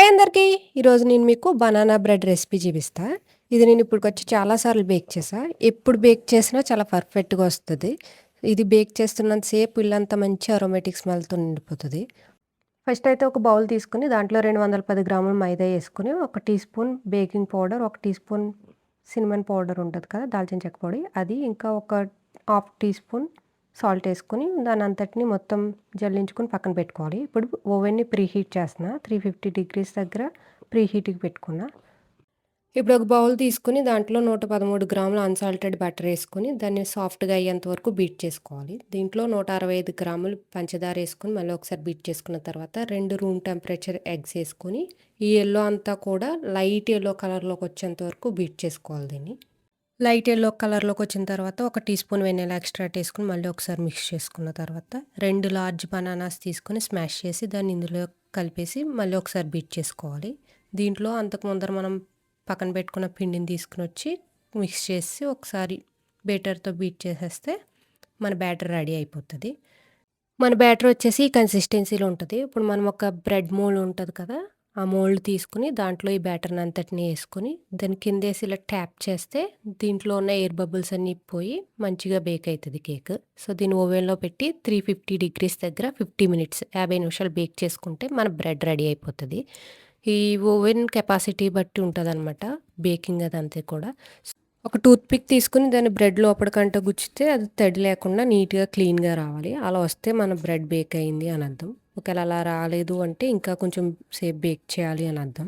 Hi అందరికీ! ఈరోజు నేను మీకు బనానా బ్రెడ్ రెసిపీ చూపిస్తా. ఇది నేను ఇప్పటికొచ్చి చాలా సార్లు బేక్ చేశా. ఎప్పుడు బేక్ చేసినా చాలా పర్ఫెక్ట్‌గా వస్తది. ఇది బేక్ చేస్తున్నంత సేపు ఇల్లంతా మంచి అరోమాటిక్ స్మెల్‌తో నిండిపోతది. ఫస్ట్ అయితే ఒక బౌల్ తీసుకొని దాంట్లో 210 గ్రాముల మైదా యేసుకొని, ఒక టీ స్పూన్ బేకింగ్ పౌడర్, ఒక టీ స్పూన్ సిన్నమన్ పౌడర్ ఉంటది కదా! దాల్చిన చెక్క పొడి అది, ఇంకా ఒక హాఫ్ టీ స్పూన్ సాల్ట్ యేసుకొని దానంతటిని మొత్తం జల్లించుకొని పక్కన పెట్టుకోవాలి. ఇప్పుడు ఓవెన్‌ని ప్రీహీట్ చేస్తున్నా. 350 డిగ్రీస్ దగ్గర ప్రీహీట్‌కి పెట్టుకున్నా. ఇప్పుడు ఒక బౌల్ తీసుకొని దాంట్లో 113 గ్రాముల అన్సాల్టెడ్ బటర్ యేసుకొని దాన్ని సాఫ్ట్‌గా అయ్యేంత వరకు బీట్ చేసుకోవాలి. దీంట్లో 165 గ్రాములు పంచదార యేసుకొని మళ్ళీ ఒకసారి బీట్ చేసుకున్న తర్వాత 2 రూమ్ టెంపరేచర్ ఎగ్స్ యేసుకొని ఈ యెల్లో అంతా కూడా లైట్ యెల్లో కలర్‌లోకి వచ్చేంత వరకు బీట్ చేసుకోవాలి దీన్ని. లైట్ యెల్లో కలర్‌లోకి వచ్చిన తర్వాత ఒక టీ స్పూన్ వెనిల్లా ఎక్స్ట్రాక్ట్ యేసుకొని మళ్ళీ ఒకసారి మిక్స్ చేసుకున్న తర్వాత 2 లార్జ్ బనానాస్ తీసుకొని స్మాష్ చేసి దాన్ని ఇందులో కలిపేసి మళ్ళీ ఒకసారి బీట్ చేసుకోవాలి. దీంట్లో అంతకు ముందర మనం పక్కన పెట్టుకున్న పిండిని తీసుకొనొచ్చి మిక్స్ చేసి ఒకసారి బీటర్‌తో బీట్ చేసేస్తే మన బ్యాటర్ రెడీ అయిపోతది. మన బ్యాటర్ వచ్చేసి ఈ కన్సిస్టెన్సీలో ఉంటది. ఇప్పుడు మనం ఒక బ్రెడ్ మోల్డ్ ఉంటది కదా! ఆ మోల్డ్ తీసుకొని దాంట్లో ఈ బ్యాటర్‌ని అంతటిని యేసుకొని దాని కిందేసి ఇలా ట్యాప్ చేస్తే దీంట్లో ఉన్న ఎయిర్ బబుల్స్ అన్నీ పోయి మంచిగా బేక్ అయితది కేక్. సో, దీన్ని ఓవెన్‌లో పెట్టి 350 డిగ్రీస్ దగ్గర 50 మినిట్స్ 50 నిమిషాలు బేక్ చేసుకుంటే మన బ్రెడ్ రెడీ అయిపోతది. ఈ ఓవెన్ కెపాసిటీ బట్టి ఉంటదనమాట బేకింగ్ అదంతా కూడా. ఒక టూత్ పిక్ తీసుకొని దాన్ని బ్రెడ్ లోపటికంట గుచ్చితే అది తడి లేకుండా నీట్‌గా క్లీన్‌గా రావాలి. అలా వస్తే మన బ్రెడ్ బేక్ అయింది అని అర్థం. ఒకవేళ అలా రాలేదు అంటే ఇంకా కొంచెం సేపు బేక్ చేయాలి అని అర్థం.